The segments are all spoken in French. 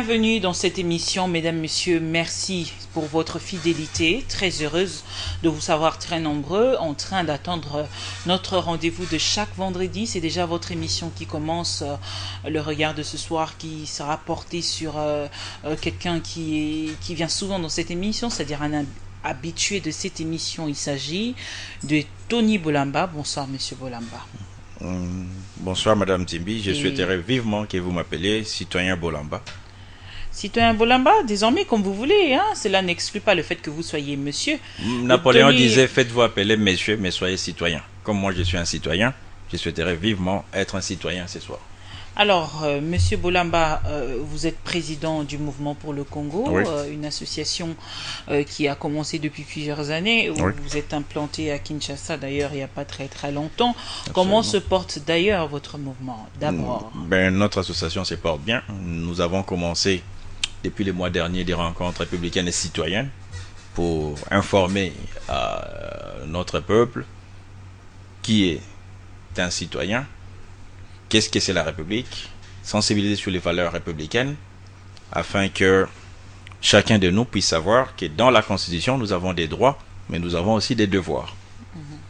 Bienvenue dans cette émission, mesdames, messieurs. Merci pour votre fidélité. Très heureuse de vous savoir très nombreux en train d'attendre notre rendez-vous de chaque vendredi. C'est déjà votre émission qui commence. Le regard de ce soir qui sera porté sur quelqu'un qui vient souvent dans cette émission, c'est-à-dire un habitué de cette émission. Il s'agit de Tony Bolamba. Bonsoir, monsieur Bolamba. Bonsoir Madame Timbi, je souhaiterais vivement que vous m'appeliez citoyen Bolamba. Citoyen Bolamba, désormais comme vous voulez, hein, cela n'exclut pas le fait que vous soyez monsieur. Napoléon disait faites-vous appeler monsieur, mais soyez citoyen. Comme moi je suis un citoyen, je souhaiterais vivement être un citoyen ce soir. Alors, monsieur Bolamba, vous êtes président du Mouvement pour le Congo, oui. Une association qui a commencé depuis plusieurs années. Oui. Vous êtes implanté à Kinshasa d'ailleurs il n'y a pas très longtemps. Absolument. Comment se porte d'ailleurs votre mouvement d'abord? Notre association se porte bien. Nous avons commencé depuis les mois derniers des rencontres républicaines et citoyennes pour informer notre peuple qui est un citoyen. Qu'est-ce que c'est la République? Sensibiliser sur les valeurs républicaines afin que chacun de nous puisse savoir que dans la Constitution, nous avons des droits, mais nous avons aussi des devoirs.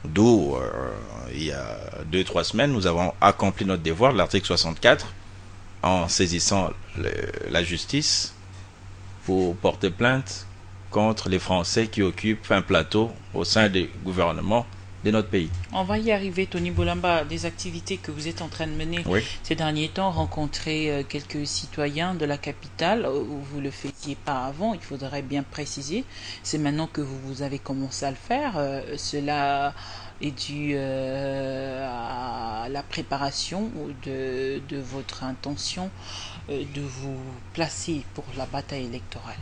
D'où, il y a 2-3 semaines, nous avons accompli notre devoir, l'article 64, en saisissant la justice pour porter plainte contre les Français qui occupent un plateau au sein du gouvernement de notre pays. On va y arriver, Tony Bolamba. Des activités que vous êtes en train de mener ces derniers temps, rencontrer quelques citoyens de la capitale, où vous ne le faisiez pas avant, il faudrait bien préciser. C'est maintenant que vous avez commencé à le faire. Cela est dû à la préparation de votre intention de vous placer pour la bataille électorale.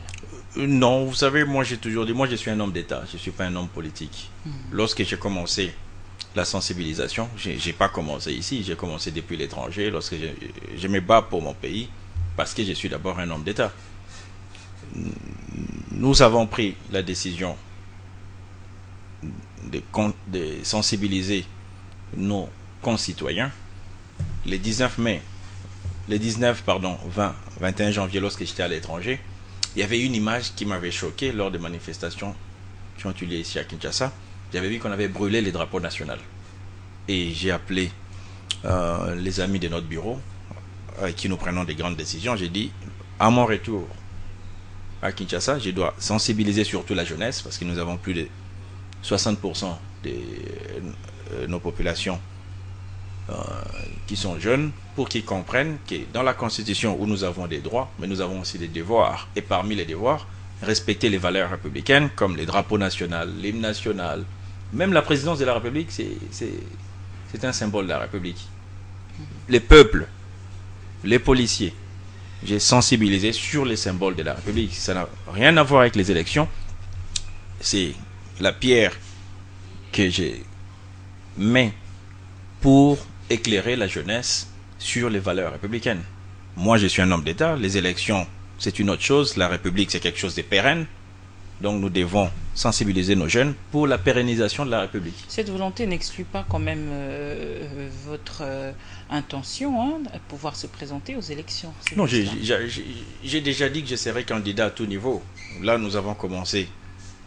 Non, vous savez, moi j'ai toujours dit, moi je suis un homme d'État, je ne suis pas un homme politique. Lorsque j'ai commencé la sensibilisation, j'ai pas commencé ici, j'ai commencé depuis l'étranger, lorsque je me bats pour mon pays, parce que je suis d'abord un homme d'État. Nous avons pris la décision de sensibiliser nos concitoyens. Les 19, 20, 21 janvier, lorsque j'étais à l'étranger, il y avait une image qui m'avait choqué lors des manifestations qui ont eu lieu ici à Kinshasa. J'avais vu qu'on avait brûlé les drapeaux nationaux. Et j'ai appelé les amis de notre bureau avec qui nous prenons des grandes décisions. J'ai dit, à mon retour à Kinshasa, je dois sensibiliser surtout la jeunesse parce que nous avons plus de 60% de nos populations qui sont jeunes, pour qu'ils comprennent que dans la Constitution où nous avons des droits, mais nous avons aussi des devoirs. Et parmi les devoirs, respecter les valeurs républicaines comme les drapeaux nationaux, l'hymne national, même la présidence de la République, c'est un symbole de la République. Les peuples, les policiers, j'ai sensibilisé sur les symboles de la République. Ça n'a rien à voir avec les élections. C'est la pierre que j'ai mis pour éclairer la jeunesse sur les valeurs républicaines. Moi, je suis un homme d'État. Les élections, c'est une autre chose. La République, c'est quelque chose de pérenne. Donc, nous devons sensibiliser nos jeunes pour la pérennisation de la République. Cette volonté n'exclut pas quand même votre intention de pouvoir se présenter aux élections. Non, j'ai déjà dit que je serai candidat à tout niveau. Là, nous avons commencé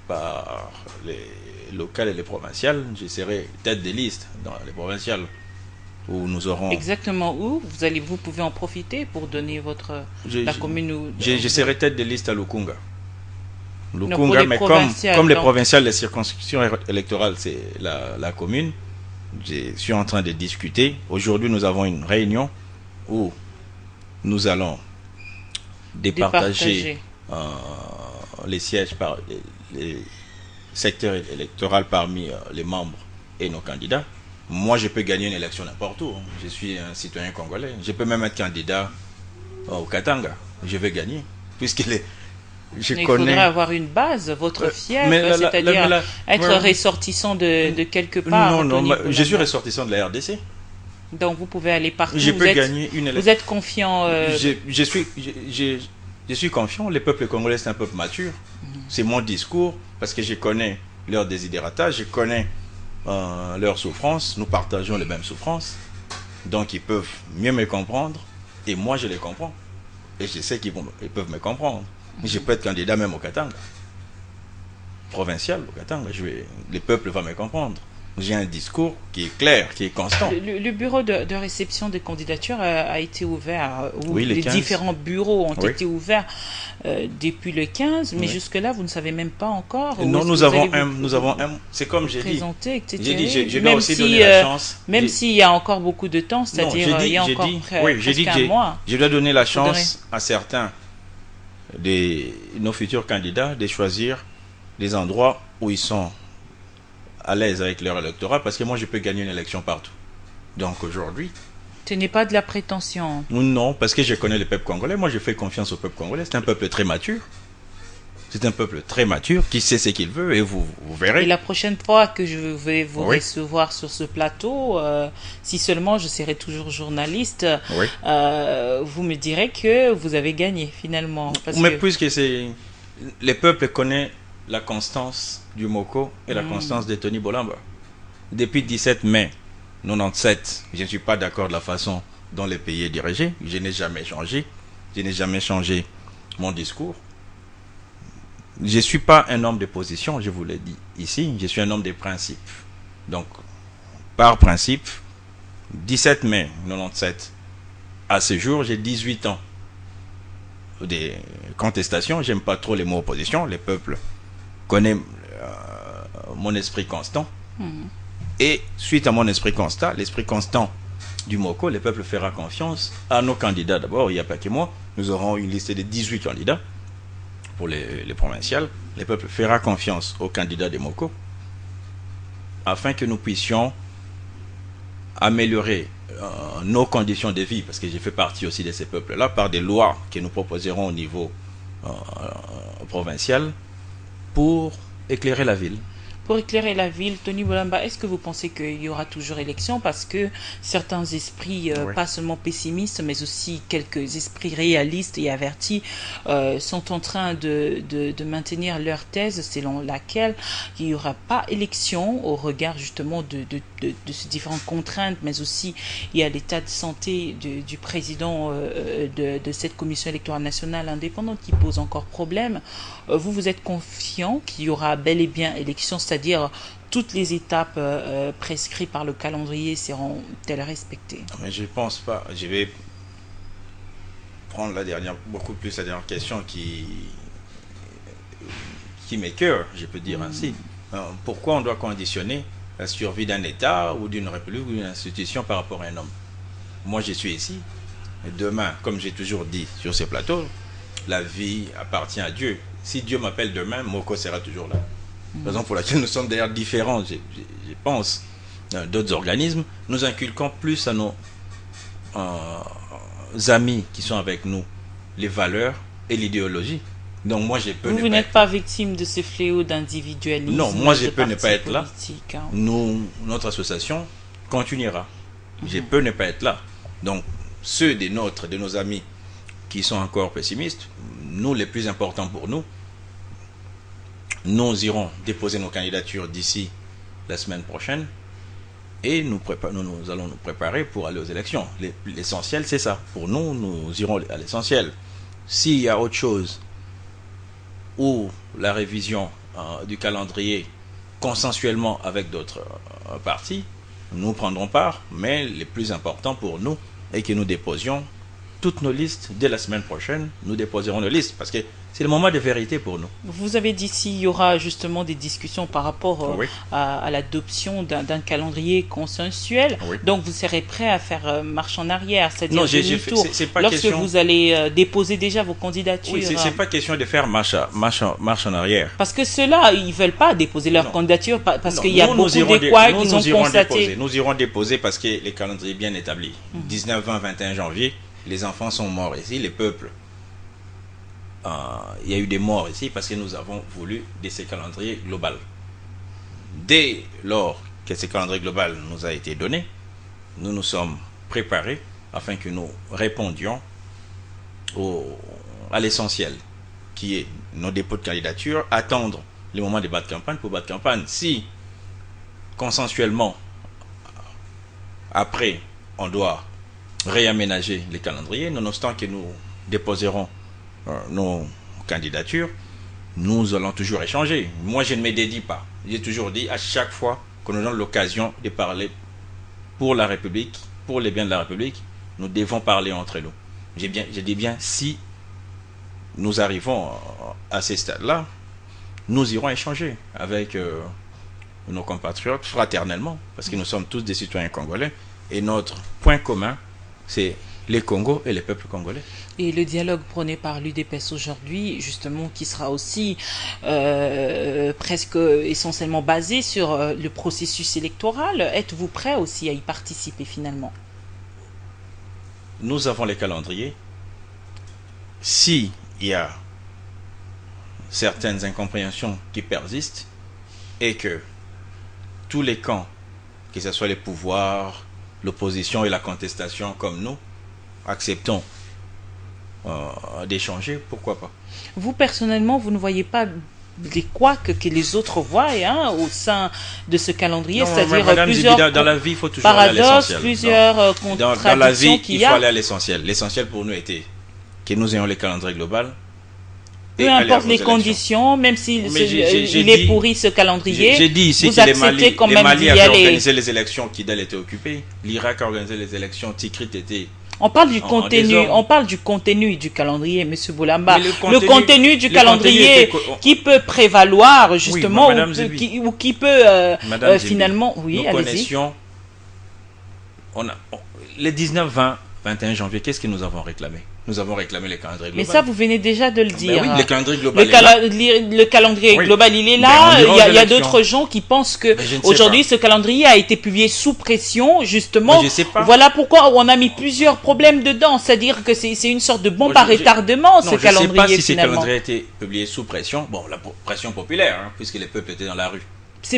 par les locales et les provinciales. Je serai tête de liste dans les provinciales où nous aurons... Exactement où vous pouvez en profiter pour donner la commune où... Je serai tête de liste à Lukunga. Lukunga, mais comme les provinciales, les circonscriptions électorales, c'est la commune. Je suis en train de discuter. Aujourd'hui, nous avons une réunion où nous allons départager les sièges par les secteurs électoraux parmi les membres et nos candidats. Moi, je peux gagner une élection n'importe où. Je suis un citoyen congolais. Je peux même être candidat au Katanga. Je vais gagner. Puisque il faudrait avoir une base, votre fief, c'est-à-dire être ressortissant de quelque part. Non, je suis ressortissant de la RDC. Donc, vous pouvez aller partout. Je peux gagner une élection. Vous êtes confiant Je suis confiant. Le peuple congolais, c'est un peuple mature. C'est mon discours, parce que je connais leurs désidératas, je connais leurs souffrances. Nous partageons les mêmes souffrances. Donc, ils peuvent mieux me comprendre. Et moi, je les comprends. Et je sais ils peuvent me comprendre. Je peux être candidat même au Katanga. Provincial au Katanga. Le peuple va me comprendre. J'ai un discours qui est clair, qui est constant. Le bureau de réception des candidatures a été ouvert, oui, les différents bureaux ont oui. été ouverts depuis le 15, mais jusque-là, vous ne savez même pas encore. Non, nous avons un, c'est comme j'ai dit. J'ai dit, je dois aussi donner la chance. Même s'il y a encore beaucoup de temps, c'est-à-dire il y a encore presque un mois. Je dois donner la chance à certains de nos futurs candidats de choisir les endroits où ils sont à l'aise avec leur électorat, parce que moi je peux gagner une élection partout. Donc aujourd'hui, ce n'est pas de la prétention. Non, parce que je connais le peuple congolais. Moi je fais confiance au peuple congolais. C'est un peuple très mature. C'est un peuple très mature qui sait ce qu'il veut, et vous verrez. Et la prochaine fois que je vais vous recevoir sur ce plateau, si seulement je serai toujours journaliste, vous me direz que vous avez gagné finalement. Puisque le peuple connaît la constance du Moko et la constance de Tony Bolamba. Depuis 17 mai 97, je ne suis pas d'accord de la façon dont le pays est dirigé. Je n'ai jamais changé. Je n'ai jamais changé mon discours. Je ne suis pas un homme de position, je vous l'ai dit ici. Je suis un homme de principe. Donc, par principe, 17 mai 97, à ce jour, j'ai 18 ans de contestation. J'aime pas trop les mots opposition. Le peuple connaît mon esprit constant. Et suite à mon esprit constant, l'esprit constant du Moko, le peuple fera confiance à nos candidats. D'abord, il n'y a pas que moi. Nous aurons une liste de 18 candidats pour les provinciales. Le peuple fera confiance aux candidats des Moko afin que nous puissions améliorer nos conditions de vie, parce que j'ai fait partie aussi de ces peuples-là, par des lois que nous proposerons au niveau provincial pour éclairer la ville. Pour éclairer la ville, Tony Bolamba, est-ce que vous pensez qu'il y aura toujours élection? Parce que certains esprits, pas seulement pessimistes, mais aussi quelques esprits réalistes et avertis, sont en train de maintenir leur thèse selon laquelle il n'y aura pas élection au regard justement de ces différentes contraintes, mais aussi il y a l'état de santé du président de cette commission électorale nationale indépendante qui pose encore problème. Vous êtes confiant qu'il y aura bel et bien élection, c'est-à-dire toutes les étapes prescrites par le calendrier seront-elles respectées? Mais je ne pense pas. Je vais prendre beaucoup plus la dernière question qui m'écoeure, je peux dire ainsi. Pourquoi on doit conditionner la survie d'un État ou d'une république ou d'une institution par rapport à un homme? Moi, je suis ici. Et demain, comme j'ai toujours dit sur ces plateaux, la vie appartient à Dieu. Si Dieu m'appelle demain, Moko sera toujours là. Raison pour laquelle nous sommes d'ailleurs différents, je pense, d'autres organismes. Nous inculquons plus à nos amis qui sont avec nous les valeurs et l'idéologie. Donc moi, je peux vous n'êtes pas victime de ce fléau d'individualisme. Non, moi je peux ne pas être là. Hein. Notre association continuera. Je peux ne pas être là. Donc ceux de nos amis qui sont encore pessimistes, nous, les plus importants pour nous, nous irons déposer nos candidatures d'ici la semaine prochaine et nous allons nous préparer pour aller aux élections. L'essentiel, c'est ça. Pour nous, nous irons à l'essentiel. S'il y a autre chose ou la révision du calendrier consensuellement avec d'autres partis, nous prendrons part, mais le plus important pour nous est que nous déposions toutes nos listes dès la semaine prochaine. Nous déposerons nos listes parce que c'est le moment de vérité pour nous. Vous avez dit s'il y aura justement des discussions par rapport à l'adoption d'un calendrier consensuel. Donc vous serez prêt à faire marche en arrière, c'est-à-dire demi-tour lorsque vous allez déposer déjà vos candidatures. Oui, c'est pas question de faire marche en arrière. Parce que ceux-là, ils veulent pas déposer leur candidature parce qu'il y a beaucoup d'écueils qu'ils ont constatés. Nous irons déposer parce que les calendriers bien établis. 19, 20, 21 janvier, les enfants sont morts ici, les peuples. Il y a eu des morts ici parce que nous avons voulu de ces calendriers global. Dès lors que ce calendrier global nous a été donné, nous nous sommes préparés afin que nous répondions à l'essentiel, qui est nos dépôts de candidature, attendre le moment de battre campagne pour battre campagne. Si consensuellement, après, on doit réaménager les calendriers, nonobstant que nous déposerons nos candidatures, nous allons toujours échanger. Moi, je ne me dédie pas. J'ai toujours dit, à chaque fois qu'on nous donne l'occasion de parler pour la République, pour les biens de la République, nous devons parler entre nous. Je dis bien, si nous arrivons à ces stades-là, nous irons échanger avec nos compatriotes fraternellement, parce que nous sommes tous des citoyens congolais, et notre point commun, c'est les Congos et les peuples congolais. Et le dialogue prôné par l'UDPS aujourd'hui, justement, qui sera aussi presque essentiellement basé sur le processus électoral, êtes-vous prêt aussi à y participer finalement? Nous avons les calendriers. Si il y a certaines incompréhensions qui persistent et que tous les camps, que ce soit les pouvoirs, l'opposition et la contestation comme nous, acceptons d'échanger, pourquoi pas? Vous, personnellement, vous ne voyez pas les couacs que les autres voient au sein de ce calendrier, c'est-à-dire plusieurs dans la vie, il faut toujours aller à paradoxes, l'essentiel. plusieurs contradictions dans la vie, qu'il il y faut a. aller à l'essentiel. L'essentiel pour nous était que nous ayons les calendriers globaux. Peu importe les conditions, même s'il est pourri ce calendrier, j'ai dit ici vous que acceptez quand les même Mali d'y avaient aller. organisé les élections, Kidal était occupé. L'Irak a organisé les élections, Tikrit était... On parle du contenu, désordre. on parle du contenu du calendrier, Monsieur Boulamba. Mais Le contenu du calendrier qui peut prévaloir justement ou qui peut finalement... Oui, nous allez-y. connaissions... Les 19, 20, 21 janvier, qu'est-ce que nous avons réclamé? Nous avons réclamé les calendriers globaux. Mais ça, vous venez déjà de le dire. Oui, le calendrier global le calendrier global, il est là. Il y a d'autres gens qui pensent que aujourd'hui, ce calendrier a été publié sous pression, justement. Voilà pourquoi on a mis plusieurs problèmes dedans. C'est-à-dire que c'est une sorte de bombe à retardement, ce calendrier. Je ne sais pas si ce calendrier a été publié sous pression. Bon, la pression populaire, puisque les peuples étaient dans la rue.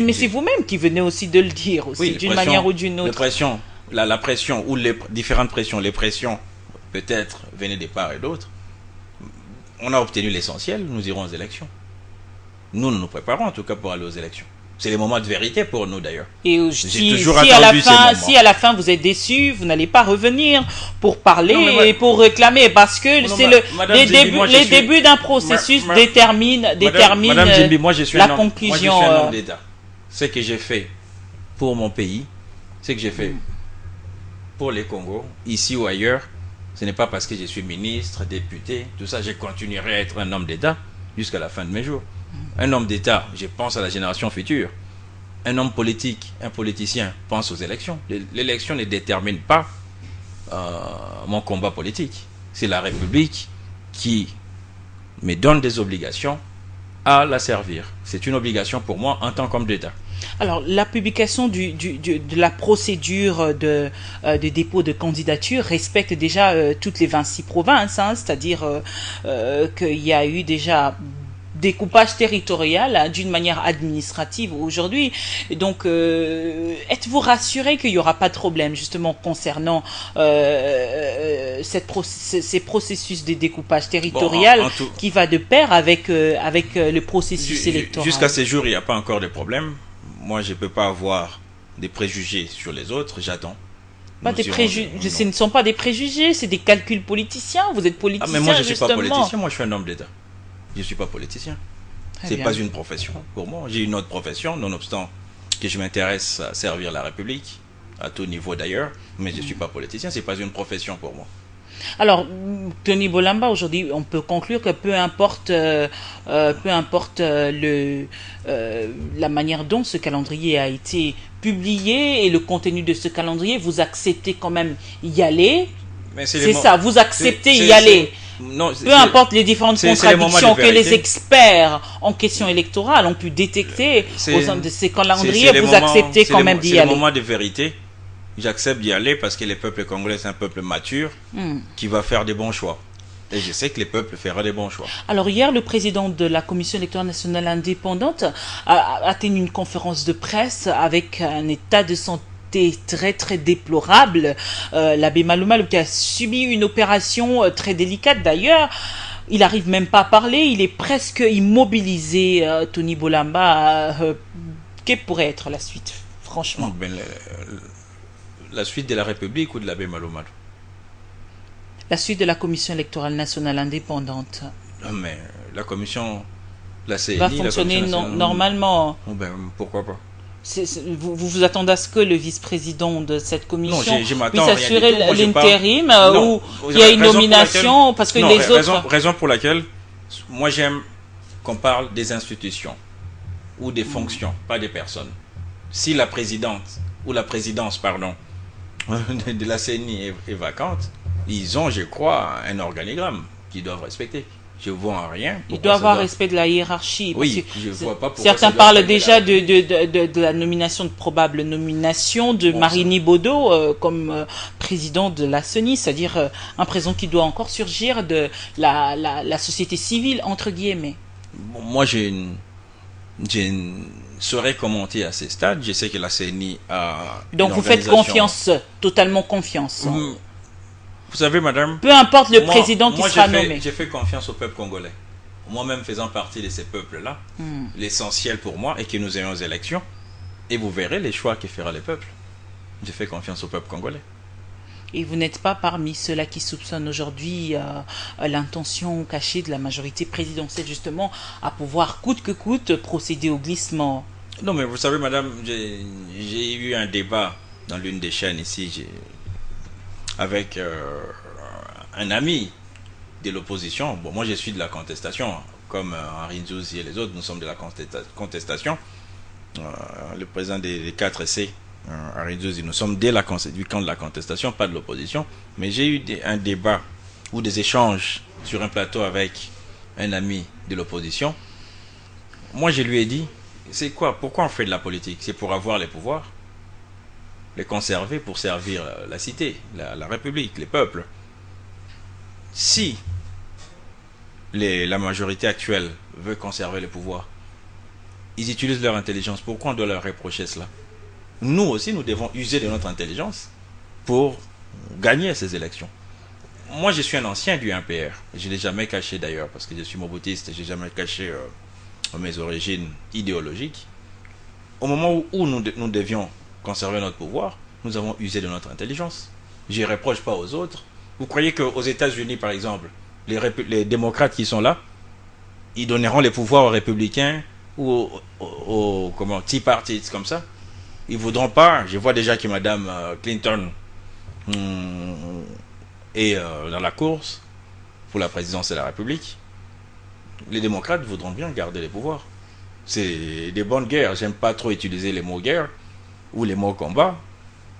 Mais c'est vous-même qui venez aussi de le dire, aussi, d'une manière ou d'une autre. La pression ou les différentes pressions, les pressions peut-être venaient des parts et d'autres. On a obtenu l'essentiel, nous irons aux élections. Nous nous préparons en tout cas pour aller aux élections. C'est les moments de vérité pour nous d'ailleurs. Et si à la fin vous êtes déçu, vous n'allez pas revenir pour parler et pour réclamer, parce que c'est les débuts d'un processus déterminent la conclusion. Moi je suis un homme d'État. Ce que j'ai fait pour mon pays, ce que j'ai fait pour les Congos, ici ou ailleurs, ce n'est pas parce que je suis ministre, député, tout ça, je continuerai à être un homme d'État jusqu'à la fin de mes jours. Un homme d'État, je pense à la génération future. Un homme politique, un politicien, pense aux élections. L'élection ne détermine pas mon combat politique. C'est la République qui me donne des obligations à la servir. C'est une obligation pour moi en tant qu'homme d'État. Alors, la publication de la procédure de dépôt de candidature respecte déjà toutes les 26 provinces, c'est-à-dire qu'il y a eu déjà découpage territorial d'une manière administrative aujourd'hui. Donc, êtes-vous rassuré qu'il n'y aura pas de problème justement concernant ces processus de découpage territorial qui va de pair avec le processus électoral? Jusqu'à ce jour, il n'y a pas encore de problème. Moi, je ne peux pas avoir des préjugés sur les autres, j'attends. Ce ne sont pas des préjugés, c'est des calculs politiciens. Vous êtes politicien, mais moi, je ne suis justement. pas politicien, moi, je suis un homme d'État. Je ne suis pas politicien. Ce n'est pas une profession pour moi. J'ai une autre profession, nonobstant que je m'intéresse à servir la République, à tout niveau d'ailleurs, mais je ne suis pas politicien, ce n'est pas une profession pour moi. Alors, Tony Boulamba, aujourd'hui, on peut conclure que peu importe la manière dont ce calendrier a été publié et le contenu de ce calendrier, vous acceptez quand même y aller. C'est ça, vous acceptez y aller. Peu importe les différentes contradictions que les experts en question électorale ont pu détecter au sein de ces calendriers, vous acceptez quand même d'y aller. C'est le moment de vérité. J'accepte d'y aller parce que le peuple congolais, c'est un peuple mature qui va faire des bons choix. Et je sais que les peuples feront des bons choix. Alors hier, le président de la Commission électorale nationale indépendante a tenu une conférence de presse avec un état de santé très très déplorable. L'abbé Malouma qui a subi une opération très délicate d'ailleurs. Il n'arrive même pas à parler, il est presque immobilisé, Tony Boulamba. Quelle pourrait être la suite, franchement? La suite de la République ou de l'abbé Malouma? La suite de la Commission électorale nationale indépendante Non, mais la commission, la CNI, va fonctionner normalement. Ben, pourquoi pas? Vous vous attendez à ce que le vice-président de cette commission je m'attends puisse assurer l'intérim ou qu'il y a une nomination parce que les autres... Raison pour laquelle, moi j'aime qu'on parle des institutions ou des fonctions, pas des personnes. Si la présidente ou la présidence, pardon, de la CNI est vacante, ils ont, je crois, un organigramme qu'ils doivent respecter. Je vois rien. Il doit avoir respect de la hiérarchie. Oui, je vois pas pourquoi. Certains parlent déjà de la nomination, de probable nomination de Marini Baudot comme président de la CENI, c'est-à-dire un président qui doit encore surgir de la société civile, entre guillemets. Bon, moi, je ne saurais commenter à ces stades. Je sais que la CENI a... Donc vous faites confiance, totalement confiance. Vous savez, madame... Peu importe le président qui sera nommé. J'ai fait confiance au peuple congolais. Moi-même faisant partie de ces peuples-là, l'essentiel pour moi est que nous ayons des élections. Et vous verrez les choix que fera le peuple. J'ai fait confiance au peuple congolais. Et vous n'êtes pas parmi ceux-là qui soupçonnent aujourd'hui l'intention cachée de la majorité présidentielle, justement, à pouvoir, coûte que coûte, procéder au glissement. Non, mais vous savez, madame, j'ai eu un débat dans l'une des chaînes ici, avec un ami de l'opposition. Bon, moi je suis de la contestation, comme Henri Nzouzi et les autres, nous sommes de la contestation. Le président des 4C, Henri Nzouzi, nous sommes du camp de la contestation, pas de l'opposition. Mais j'ai eu un débat ou des échanges sur un plateau avec un ami de l'opposition. Moi je lui ai dit, c'est quoi, pourquoi on fait de la politique? C'est pour avoir les pouvoirs, les conserver pour servir la cité, la République, les peuples. Si la majorité actuelle veut conserver le pouvoir, ils utilisent leur intelligence. Pourquoi on doit leur reprocher cela? Nous aussi, nous devons user de notre intelligence pour gagner ces élections. Moi, je suis un ancien du MPR. Je ne l'ai jamais caché d'ailleurs, parce que je suis moboutiste et je n'ai jamais caché mes origines idéologiques. Au moment où nous devions conserver notre pouvoir, nous avons usé de notre intelligence. Je ne reproche pas aux autres. Vous croyez qu'aux États-Unis, par exemple, les démocrates qui sont là, ils donneront les pouvoirs aux républicains ou aux Tea Party, comme ça? Ils ne voudront pas. Je vois déjà que Mme Clinton est dans la course pour la présidence de la République. Les démocrates voudront bien garder les pouvoirs. C'est des bonnes guerres. J'aime pas trop utiliser les mots guerre ou les mots combat.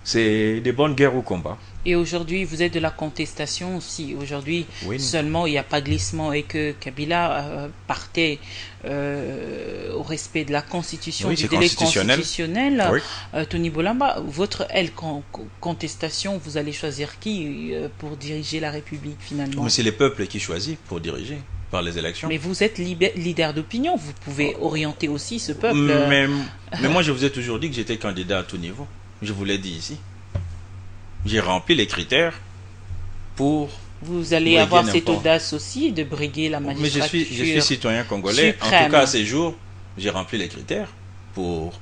C'est des bonnes guerres ou combats. Et aujourd'hui, vous êtes de la contestation aussi. Aujourd'hui, oui, seulement, il n'y a pas glissement et que Kabila partait au respect de la Constitution, oui, du délai constitutionnel. Oui. Tony Bolamba, votre contestation, vous allez choisir qui pour diriger la République finalement? Mais c'est les peuples qui choisissent pour diriger par les élections. Mais vous êtes leader d'opinion, vous pouvez orienter aussi ce peuple. Mais moi, je vous ai toujours dit que j'étais candidat à tout niveau. Je vous l'ai dit ici. J'ai rempli les critères pour... Vous allez avoir cette audace aussi de briguer la magistrature. Mais je suis citoyen congolais. Suprême. En tout cas, à ces jours, j'ai rempli les critères pour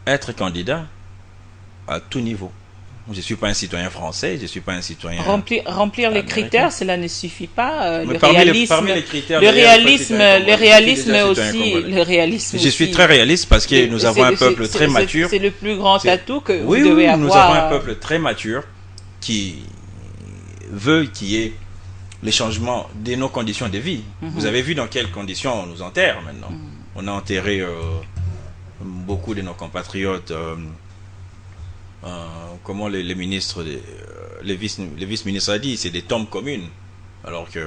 être candidat à tout niveau. Je ne suis pas un citoyen français, je ne suis pas un citoyen... Remplir les critères, cela ne suffit pas. Parmi les critères, le réalisme aussi. Je suis très réaliste parce que nous avons un peuple très mature. C'est le plus grand atout que vous devez avoir. Nous avons un peuple très mature qui veut qu'il y ait les changements de nos conditions de vie. Vous avez vu dans quelles conditions on nous enterre maintenant. On a enterré beaucoup de nos compatriotes... comment les ministres, les vice-ministres a dit, c'est des tombes communes. Alors que...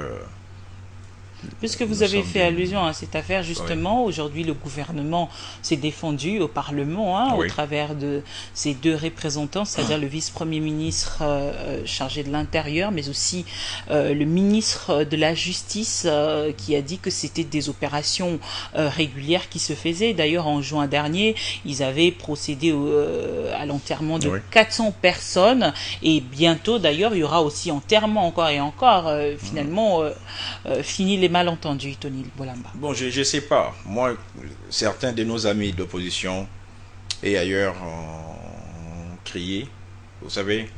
Puisque vous avez fait allusion à cette affaire, justement, oui. Aujourd'hui, le gouvernement s'est défendu au Parlement, oui. Au travers de ses deux représentants, c'est-à-dire le vice-premier ministre chargé de l'Intérieur, mais aussi le ministre de la Justice qui a dit que c'était des opérations régulières qui se faisaient. D'ailleurs, en juin dernier, ils avaient procédé à l'enterrement de 400 personnes et bientôt, d'ailleurs, il y aura aussi enterrement encore et encore. Finalement, fini les malentendus, Tony Bolamba. Bon, je ne sais pas. Moi, certains de nos amis d'opposition et ailleurs ont crié. Vous savez,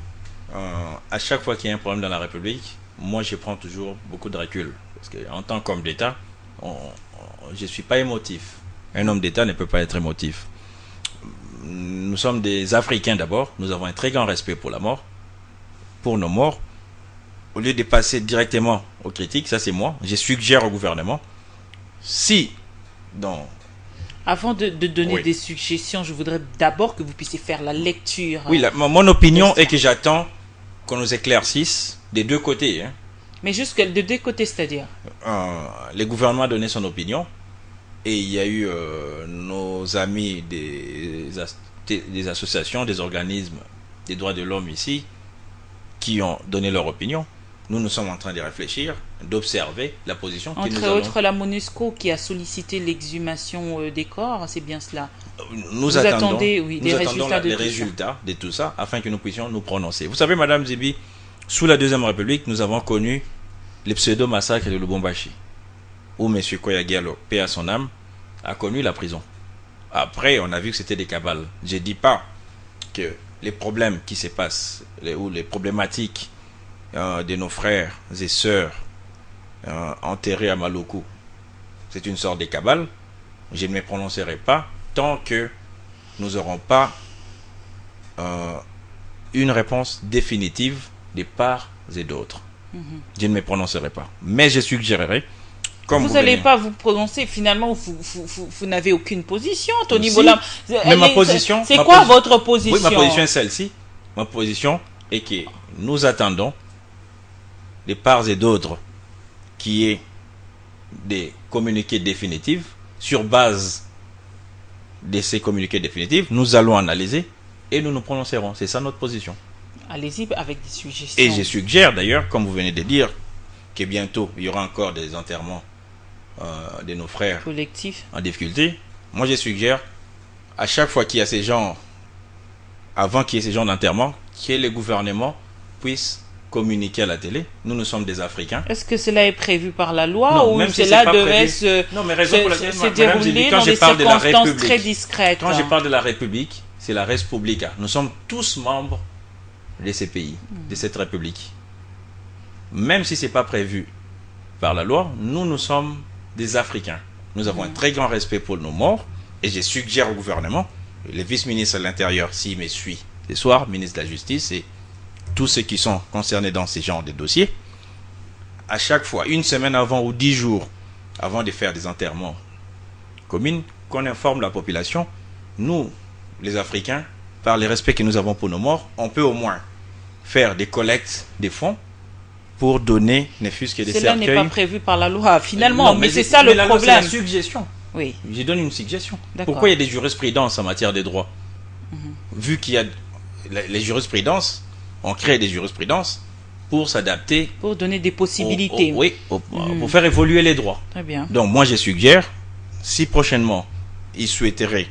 à chaque fois qu'il y a un problème dans la République, moi je prends toujours beaucoup de recul. Parce qu'en tant qu'homme d'État, je ne suis pas émotif. Un homme d'État ne peut pas être émotif. Nous sommes des Africains d'abord. Nous avons un très grand respect pour la mort, pour nos morts. Au lieu de passer directement aux critiques, ça c'est moi, je suggère au gouvernement, si dans... Avant de donner des suggestions, je voudrais d'abord que vous puissiez faire la lecture. Oui, mon opinion est que j'attends qu'on nous éclaircisse des deux côtés. Hein. Mais juste de deux côtés, c'est-à-dire le gouvernement a donné son opinion et il y a eu nos amis des associations, des organismes des droits de l'homme ici qui ont donné leur opinion. Nous sommes en train de réfléchir, d'observer la position. Entre autres, la MONUSCO qui a sollicité l'exhumation des corps, c'est bien cela. Nous attendons les résultats de tout ça afin que nous puissions nous prononcer. Vous savez, Madame Zibi, sous la Deuxième République, nous avons connu les pseudo-massacres de Lubumbashi, où M. Koya Diallo, paix à son âme, a connu la prison. Après, on a vu que c'était des cabales. Je ne dis pas que les problèmes qui se passent, ou les problématiques de nos frères et sœurs enterrés à Maluku, c'est une sorte de cabale. Je ne me prononcerai pas tant que nous n'aurons pas une réponse définitive des parts et d'autres. Je ne me prononcerai pas. Mais je suggérerai, comme vous n'allez pas vous prononcer, finalement, vous n'avez aucune position, Tony si, Bolam. Mais ma position... C'est quoi votre position? Oui, ma position est celle-ci. Ma position est que nous attendons des parts et d'autres qui est des communiqués définitifs. Sur base de ces communiqués définitifs, nous allons analyser et nous nous prononcerons. C'est ça notre position. Allez-y avec des suggestions. Et je suggère d'ailleurs, comme vous venez de dire, que bientôt il y aura encore des enterrements de nos frères collectifs en difficulté. Moi je suggère, à chaque fois qu'il y a ces gens, avant qu'il y ait ces gens d'enterrement, que le gouvernement puisse communiquer à la télé. Nous sommes des Africains. Est-ce que cela est prévu par la loi ou cela devait se dérouler dans des circonstances très discrètes? Quand je parle de la République, c'est la Respublica. Nous sommes tous membres de ces pays, de cette République. Même si ce n'est pas prévu par la loi, nous sommes des Africains. Nous avons un très grand respect pour nos morts et je suggère au gouvernement, le vice-ministre de l'Intérieur, s'il me suit ce soir, ministre de la Justice et tous ceux qui sont concernés dans ces genres de dossiers, à chaque fois, une semaine avant ou 10 jours avant de faire des enterrements communs, qu'on informe la population. Nous, les Africains, par le respect que nous avons pour nos morts, on peut au moins faire des collectes des fonds pour donner, ne fût-ce que des cercueils. Cela n'est pas prévu par la loi, finalement, mais c'est ça le problème. C'est la suggestion. Oui. Je donne une suggestion. Pourquoi il y a des jurisprudences en matière de droit? Vu qu'il y a les jurisprudences, on crée des jurisprudences pour s'adapter. Pour donner des possibilités. Pour faire évoluer les droits. Très bien. Donc moi je suggère, si prochainement ils souhaiteraient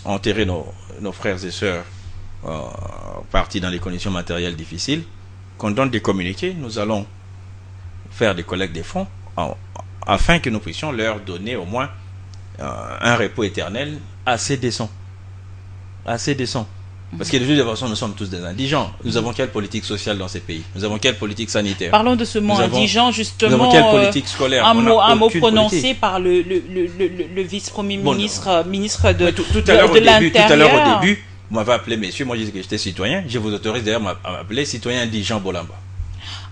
enterrer nos frères et sœurs partis dans les conditions matérielles difficiles, qu'on donne des communiqués, nous allons faire des collectes des fonds afin que nous puissions leur donner au moins un repos éternel assez décent. Assez décent. Parce que de toute façon, nous sommes tous des indigents. Nous avons quelle politique sociale dans ces pays? Nous avons quelle politique sanitaire? Parlons de ce mot indigent, justement. Nous avons quelle politique scolaire? Un mot prononcé par le vice-premier ministre, ministre de l'Intérieur. Tout à l'heure au début, vous m'avez appelé messieurs, moi je disais que j'étais citoyen. Je vous autorise d'ailleurs à m'appeler citoyen indigent Bolamba.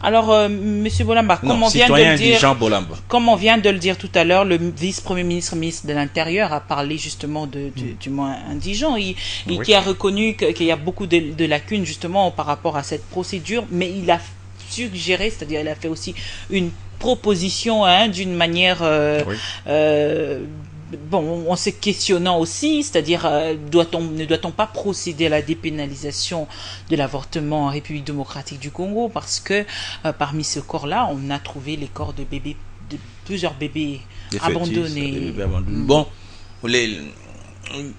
Alors, Monsieur Bolamba, comme on vient de le dire tout à l'heure, le vice-premier ministre, ministre de l'Intérieur, a parlé justement du mot indigent, qui a reconnu qu'il y a beaucoup de lacunes justement par rapport à cette procédure, mais il a suggéré, c'est-à-dire il a fait aussi une proposition d'une manière en se questionnant aussi, c'est-à-dire ne doit-on pas procéder à la dépénalisation de l'avortement en République démocratique du Congo, parce que parmi ce corps-là, on a trouvé les corps de plusieurs bébés abandonnés. Bon,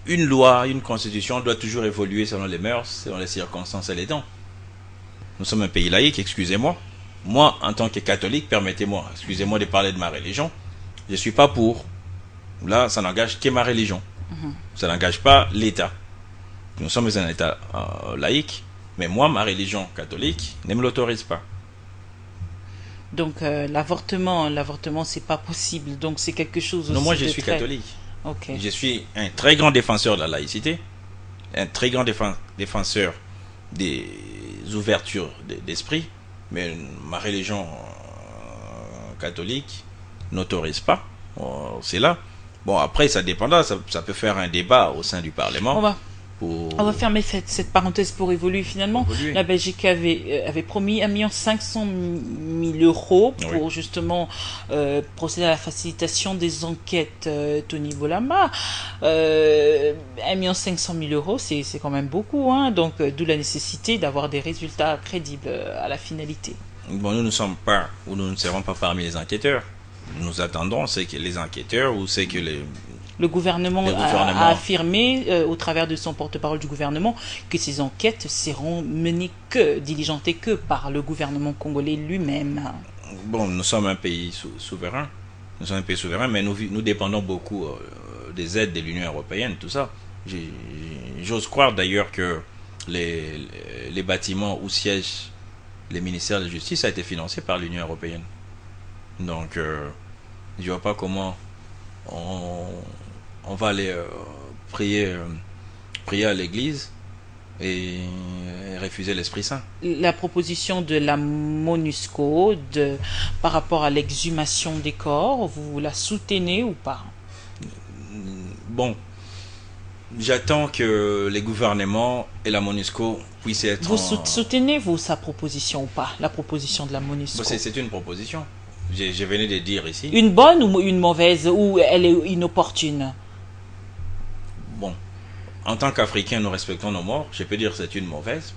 une loi, une constitution doit toujours évoluer selon les mœurs, selon les circonstances et les temps. Nous sommes un pays laïque, excusez-moi. Moi, en tant que catholique, permettez-moi, excusez-moi de parler de ma religion, je ne suis pas pour. Là, ça n'engage que ma religion. Ça n'engage pas l'État. Nous sommes un État laïque, mais moi, ma religion catholique ne me l'autorise pas. Donc l'avortement, c'est pas possible. Donc c'est quelque chose Non, aussi moi je de suis très... catholique. Ok. Je suis un très grand défenseur de la laïcité, un très grand défenseur des ouvertures d'esprit, mais ma religion catholique n'autorise pas. C'est là. Bon, après, ça dépendra, ça peut faire un débat au sein du On Parlement. va Pour On va fermer cette parenthèse pour évoluer finalement. évoluer. La Belgique avait promis 1,5 million pour justement procéder à la facilitation des enquêtes Tony Bolama. 1,5 million, c'est quand même beaucoup, hein, donc d'où la nécessité d'avoir des résultats crédibles à la finalité. Bon, nous ne sommes pas, ou nous ne serons pas parmi les enquêteurs. Nous attendons, c'est que les enquêteurs, ou c'est que Le gouvernement a affirmé, au travers de son porte-parole du gouvernement, que ces enquêtes seront menées diligentées que par le gouvernement congolais lui-même. Bon, nous sommes un pays souverain. Nous sommes un pays souverain, mais nous dépendons beaucoup des aides de l'Union européenne, tout ça. J'ose croire d'ailleurs que les bâtiments où siègent les ministères de la Justice a été financé par l'Union européenne. Donc, je ne vois pas comment on va aller prier à l'église et refuser l'Esprit Saint. La proposition de la MONUSCO par rapport à l'exhumation des corps, vous la soutenez ou pas? Bon, j'attends que les gouvernements et la MONUSCO puissent être... Vous soutenez-vous sa proposition ou pas? La proposition de la MONUSCO? C'est une proposition. Je venais de dire ici. Une bonne ou une mauvaise, ou elle est inopportune? Bon, en tant qu'Africain, nous respectons nos morts. Je peux dire que c'est une mauvaise.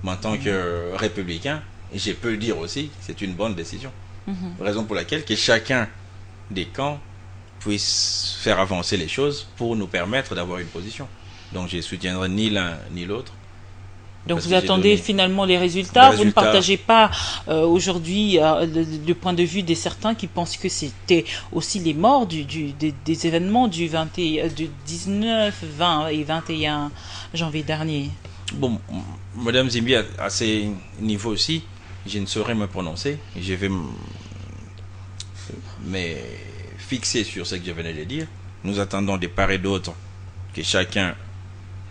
Mais en tant que républicain, je peux dire aussi que c'est une bonne décision. Raison pour laquelle que chacun des camps puisse faire avancer les choses pour nous permettre d'avoir une position. Donc je ne soutiendrai ni l'un ni l'autre. Donc vous attendez finalement les résultats. Vous ne partagez pas aujourd'hui le point de vue des certains qui pensent que c'était aussi les morts des événements du 19, 20 et 21 janvier dernier. Bon, Madame Zimbi, à ces niveaux aussi, je ne saurais me prononcer. Je vais me fixer sur ce que je venais de dire. Nous attendons de part et d'autre que chacun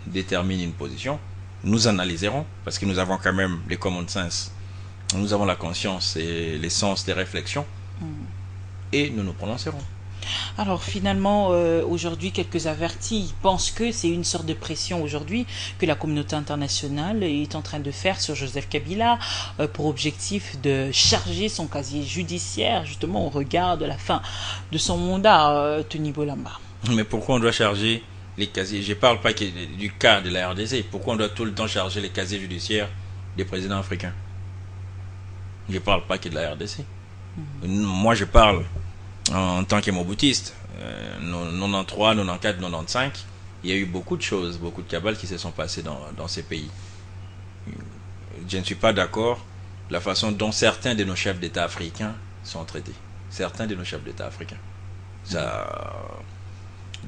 détermine une position. Nous analyserons, parce que nous avons quand même les common sense, nous avons la conscience et les sens des réflexions, et nous nous prononcerons. Alors finalement, aujourd'hui, quelques avertis pensent que c'est une sorte de pression aujourd'hui que la communauté internationale est en train de faire sur Joseph Kabila pour objectif de charger son casier judiciaire, justement au regard de la fin de son mandat, Tony Bolama. Mais pourquoi on doit charger les casiers? Je ne parle pas du cas de la RDC. Pourquoi on doit tout le temps charger les casiers judiciaires des présidents africains? Je ne parle pas que de la RDC. Moi, je parle en tant que moboutiste. 93, 94, 95, il y a eu beaucoup de choses, beaucoup de cabales qui se sont passées dans ces pays. Je ne suis pas d'accord la façon dont certains de nos chefs d'État africains sont traités. Certains de nos chefs d'État africains. Ça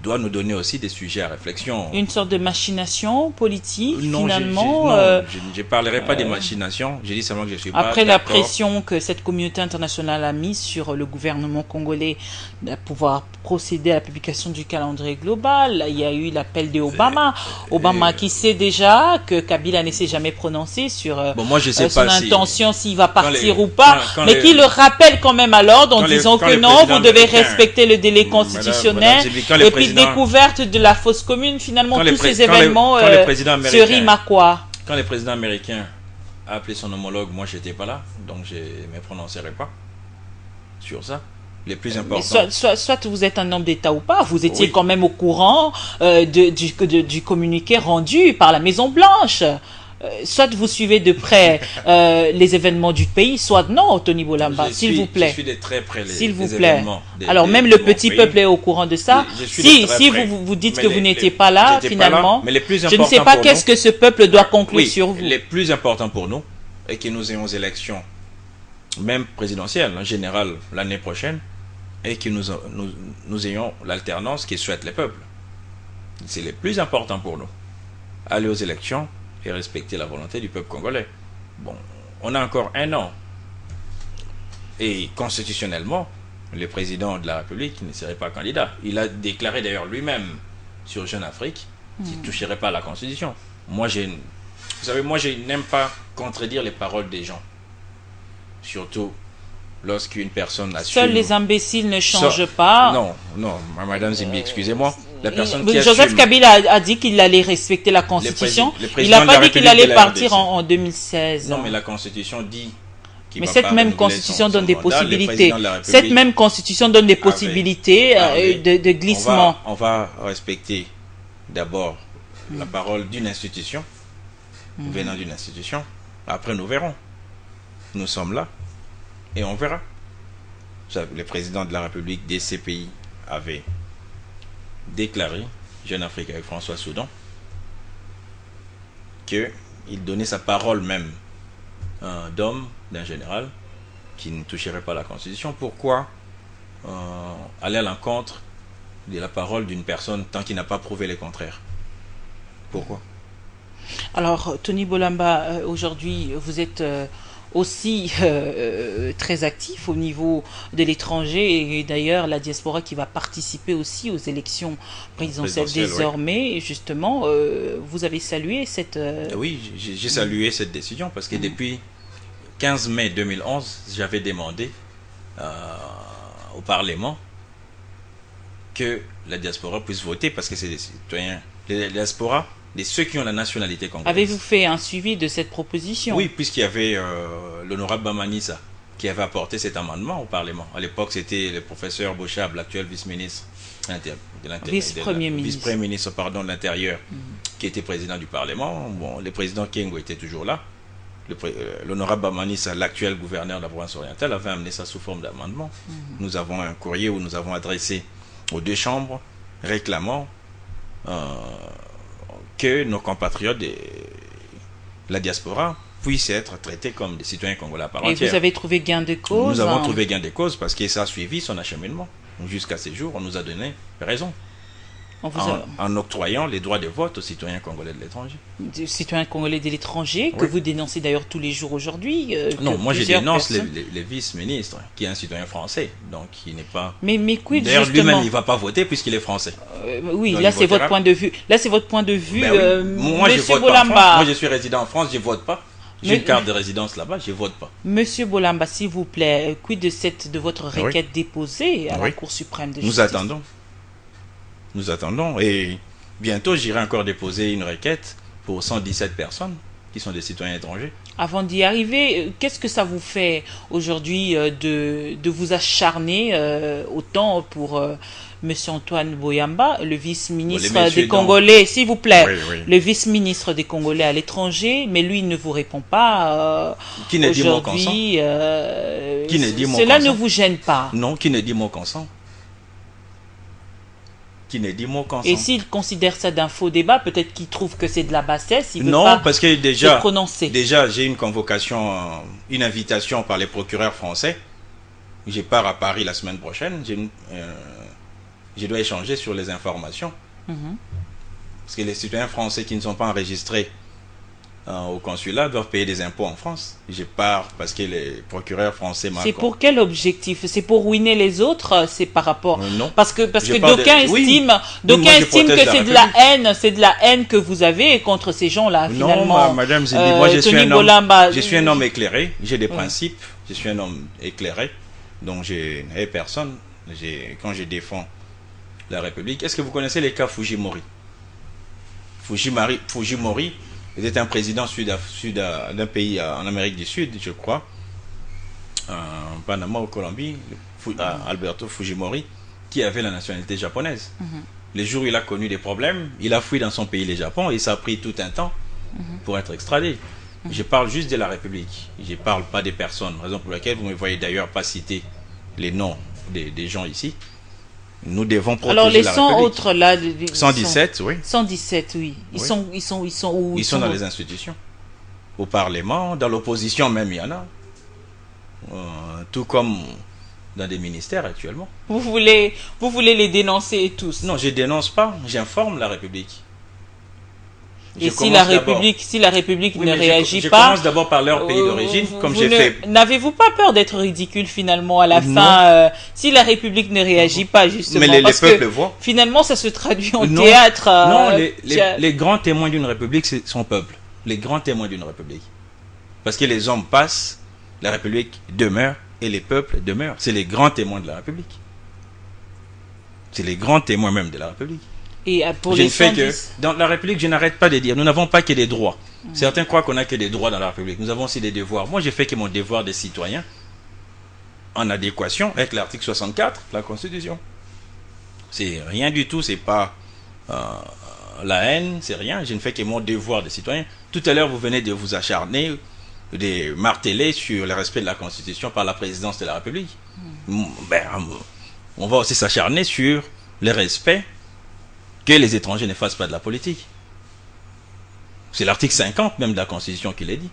doit nous donner aussi des sujets à réflexion. Une sorte de machination politique, non, finalement. Je ne parlerai pas des machinations. Je dis seulement que je suis pas après la pression que cette communauté internationale a mise sur le gouvernement congolais de pouvoir procéder à la publication du calendrier global, il y a eu l'appel de Obama. Obama qui sait déjà que Kabila ne s'est jamais prononcé sur bon, moi, je sais son pas intention s'il va partir ou pas, mais qui le rappelle quand même à l'ordre en disant que non, vous devez respecter le délai constitutionnel. Et puis découverte de la fosse commune, finalement tous ces événements se riment à quoi? Quand le président américain a appelé son homologue, moi j'étais pas là, donc je ne me prononcerai pas sur ça. Les plus importants. Soit vous êtes un homme d'État ou pas, vous étiez quand même au courant du communiqué rendu par la Maison Blanche. Soit vous suivez de près les événements du pays, soit non, Tony Bolamba, s'il vous plaît. Je suis de très près s'il vous plaît. Alors même le petit peuple est au courant de ça. Si vous dites que vous n'étiez pas là, finalement, je ne sais pas qu'est-ce que ce peuple doit conclure sur vous. Les plus importants pour nous est que nous ayons des élections, même présidentielles, en général, l'année prochaine, et que nous ayons l'alternance qui souhaite les peuples. C'est le plus important pour nous. Aller aux élections et respecter la volonté du peuple congolais. Bon, on a encore un an. Et constitutionnellement, le président de la République ne serait pas candidat. Il a déclaré d'ailleurs lui-même sur Jeune Afrique qu'il ne toucherait pas à la Constitution. Moi, vous savez, moi, je n'aime pas contredire les paroles des gens. Surtout lorsqu'une personne assume... Seuls les imbéciles ne changent pas. Non, non, Madame Zimbi, excusez-moi. La personne qui Joseph assume... Kabila a dit qu'il allait respecter la Constitution. Il n'a pas dit qu'il allait partir en 2016. Non, mais la Constitution dit... Mais cette même Constitution donne des possibilités. Cette même Constitution donne des possibilités de glissement. On va respecter d'abord la parole d'une institution, venant d'une institution. Après, nous verrons. Nous sommes là et on verra. Le président de la République des CPI avait déclaré, Jeune Afrique avec François Soudan, qu'il donnait sa parole même d'homme, d'un général, qui ne toucherait pas la Constitution. Pourquoi aller à l'encontre de la parole d'une personne tant qu'il n'a pas prouvé le contraire? Pourquoi? Alors, Tony Bolamba, aujourd'hui, vous êtes aussi très actif au niveau de l'étranger et d'ailleurs la diaspora qui va participer aussi aux élections présidentielles désormais. Oui. Justement, vous avez salué cette... Oui, j'ai salué cette décision parce que depuis 15 mai 2011, j'avais demandé au Parlement que la diaspora puisse voter parce que c'est des citoyens. La diaspora, ceux qui ont la nationalité congolaise. Avez-vous fait un suivi de cette proposition? Oui, puisqu'il y avait l'honorable Bamanissa qui avait apporté cet amendement au Parlement. À l'époque, c'était le professeur Bochab, l'actuel vice-ministre vice-premier ministre de l'Intérieur, qui était président du Parlement. Bon, le président Kengo était toujours là. L'honorable Bamanissa, l'actuel gouverneur de la province orientale, avait amené ça sous forme d'amendement. Nous avons un courrier où nous avons adressé aux deux chambres réclamant que nos compatriotes de la diaspora puissent être traités comme des citoyens congolais à part entière. Et vous avez trouvé gain de cause? Nous avons trouvé gain de cause parce que ça a suivi son acheminement. Jusqu'à ces jours, on nous a donné raison. En octroyant les droits de vote aux citoyens congolais de l'étranger. Des citoyens congolais de l'étranger, que vous dénoncez d'ailleurs tous les jours aujourd'hui. Non, moi je dénonce les vice-ministres, qui est un citoyen français, donc il n'est pas... Mais quid d'ailleurs, lui-même, il ne va pas voter puisqu'il est français. Oui, donc, là c'est votre point de vue. Là c'est votre point de vue, moi, Monsieur Bolamba. Moi je suis résident en France, je ne vote pas. J'ai une carte de résidence là-bas, je ne vote pas. Monsieur Bolamba, s'il vous plaît, quid de votre requête déposée à la Cour suprême de justice? Nous attendons et bientôt j'irai encore déposer une requête pour 117 personnes qui sont des citoyens étrangers. Avant d'y arriver, qu'est-ce que ça vous fait aujourd'hui de vous acharner autant pour Monsieur Antoine Boyamba, le vice-ministre des Congolais, s'il vous plaît, le vice-ministre des Congolais à l'étranger, mais lui il ne vous répond pas qui ne dit mot consent. Cela ne vous gêne pas? Non, qui ne dit mot consent. Qui ne dit mot consent. Et s'il considère ça d'un faux débat, peut-être qu'il trouve que c'est de la bassesse, il veut non, pas parce que déjà, se prononcer. Déjà, j'ai une convocation, une invitation par les procureurs français. Je pars à Paris la semaine prochaine. Je dois échanger sur les informations. Parce que les citoyens français qui ne sont pas enregistrés au consulat doivent payer des impôts en France. Je pars parce que les procureurs français m'ont... C'est pour quel objectif? C'est pour ruiner les autres? C'est par rapport... non. Parce que d'aucuns estiment que c'est de la haine que vous avez contre ces gens-là, finalement. Non, Madame Zimbi, moi je suis un homme éclairé, j'ai des principes, je suis un homme éclairé, donc j'ai personne, quand je défends la République. Est-ce que vous connaissez les cas Fujimori? Fujimori était un président d'un pays en Amérique du Sud, je crois, en Panama ou Colombie, Alberto Fujimori, qui avait la nationalité japonaise. Les jours où il a connu des problèmes, il a fui dans son pays, le Japon, et ça a pris tout un temps pour être extradé. Je parle juste de la République, je ne parle pas des personnes, raison pour laquelle vous ne me voyez d'ailleurs pas citer les noms des gens ici. Nous devons protéger la République. Alors les 100 autres là... 117, oui. 117, oui. Ils sont où? Ils sont dans les institutions. Au Parlement, dans l'opposition même, il y en a. Tout comme dans des ministères actuellement. Vous voulez les dénoncer tous? Non, je ne dénonce pas, j'informe la République. Et si la République Oui, ne mais réagit je pas, commence d'abord par leur pays d'origine, comme j'ai fait. N'avez-vous pas peur d'être ridicule finalement à la Non. fin si la République ne réagit pas justement? Mais les parce peuples que le voient. finalement, ça se traduit en Non. théâtre. Non, les grands témoins d'une république, c'est son peuple. Les grands témoins d'une république. Parce que les hommes passent, la république demeure et les peuples demeurent. C'est les grands témoins de la république. C'est les grands témoins même de la république. Et pour Je les ne fais 110... que, dans la République, je n'arrête pas de dire, nous n'avons pas que des droits. Certains croient qu'on n'a que des droits dans la République. Nous avons aussi des devoirs. Moi, j'ai fait que mon devoir de citoyen, en adéquation avec l'article 64 de la Constitution. C'est rien du tout, c'est pas la haine, c'est rien. Je ne fais que mon devoir de citoyen. Tout à l'heure, vous venez de vous acharner, de marteler sur le respect de la Constitution par la présidence de la République. Ben, on va aussi s'acharner sur le respect que les étrangers ne fassent pas de la politique. C'est l'article 50 même de la Constitution qui l'a dit.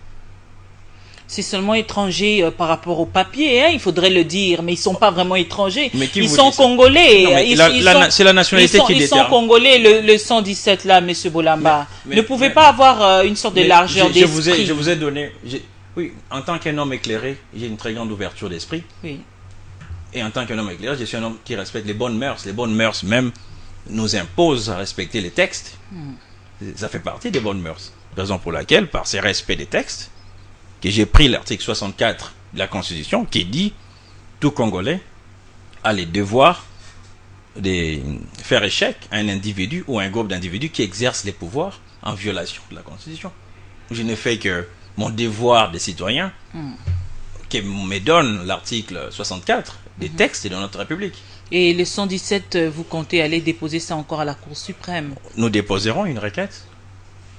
C'est seulement étrangers par rapport au papier, hein, il faudrait le dire, mais ils sont pas vraiment étrangers. Mais qui ils vous sont dit ça? congolais. Non, c'est la nationalité qui ils détermine. sont congolais, le 117 là, monsieur Bolamba. Ne pouvez pas avoir une sorte de largeur d'esprit. Je vous ai donné... Oui, en tant qu'un homme éclairé, j'ai une très grande ouverture d'esprit. Oui. Et en tant qu'un homme éclairé, je suis un homme qui respecte les bonnes mœurs. Les bonnes mœurs même nous imposent à respecter les textes. Ça fait partie des bonnes mœurs. Raison pour laquelle, par ces respects des textes, que j'ai pris l'article 64 de la Constitution qui dit tout Congolais a les devoirs de faire échec à un individu ou à un groupe d'individus qui exercent les pouvoirs en violation de la Constitution. Je ne fais que mon devoir de citoyen que me donne l'article 64 des textes de notre République. Et le 117, vous comptez aller déposer ça encore à la Cour suprême? Nous déposerons une requête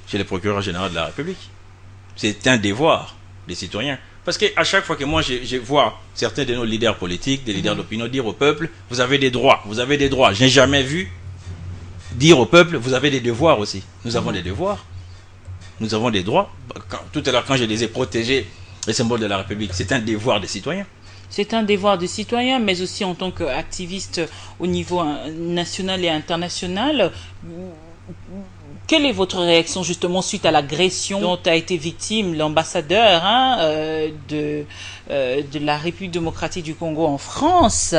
chez le procureur général de la République. C'est un devoir des citoyens. Parce qu'à chaque fois que moi je vois certains de nos leaders politiques, des leaders d'opinion dire au peuple, vous avez des droits, vous avez des droits. Je n'ai jamais vu dire au peuple, vous avez des devoirs aussi. Nous avons des devoirs. Nous avons des droits. Tout à l'heure, quand je les ai protégés, les symboles de la République, c'est un devoir des citoyens. C'est un devoir des citoyens, mais aussi en tant qu'activiste au niveau national et international. Quelle est votre réaction justement suite à l'agression dont a été victime l'ambassadeur de la République démocratique du Congo en France,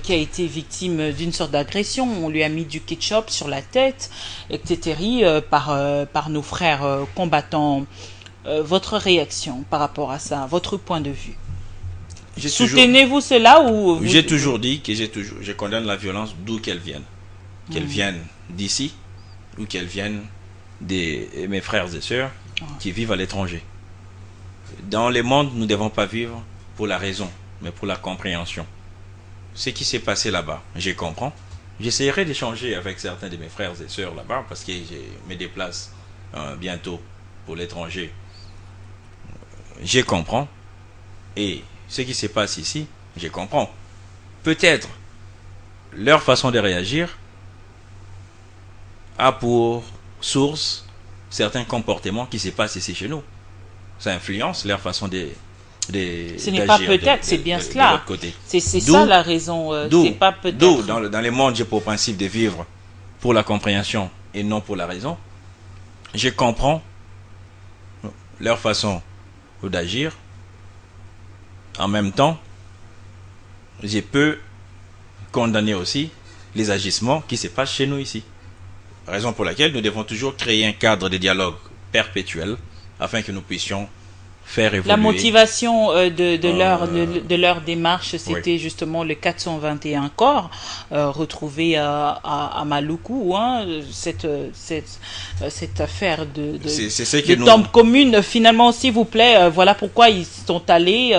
qui a été victime d'une sorte d'agression? On lui a mis du ketchup sur la tête, etc. par nos frères combattants. Votre réaction par rapport à ça, votre point de vue? Soutenez-vous cela ou j'ai toujours dit que je condamne la violence d'où qu'elle vienne. Qu'elle vienne d'ici ou qu'elle vienne de mes frères et sœurs qui vivent à l'étranger. Dans le monde, nous ne devons pas vivre pour la raison, mais pour la compréhension. Ce qui s'est passé là-bas, je comprends. J'essaierai d'échanger avec certains de mes frères et sœurs là-bas parce que je me déplace bientôt pour l'étranger. Je comprends. Et ce qui se passe ici, je comprends. Peut-être leur façon de réagir a pour source certains comportements qui se passent ici chez nous. Ça influence leur façon de ce n'est pas peut-être, c'est bien cela. C'est ça la raison. C'est pas peut-être. D'où, dans les mondes, j'ai pour principe de vivre pour la compréhension et non pour la raison. Je comprends leur façon d'agir. En même temps, je peux condamner aussi les agissements qui se passent chez nous ici. Raison pour laquelle nous devons toujours créer un cadre de dialogue perpétuel afin que nous puissions faire évoluer. La motivation de leur démarche, c'était justement le 421 corps retrouvé à Maluku, cette affaire de tombe commune. Finalement, s'il vous plaît, voilà pourquoi ils sont allés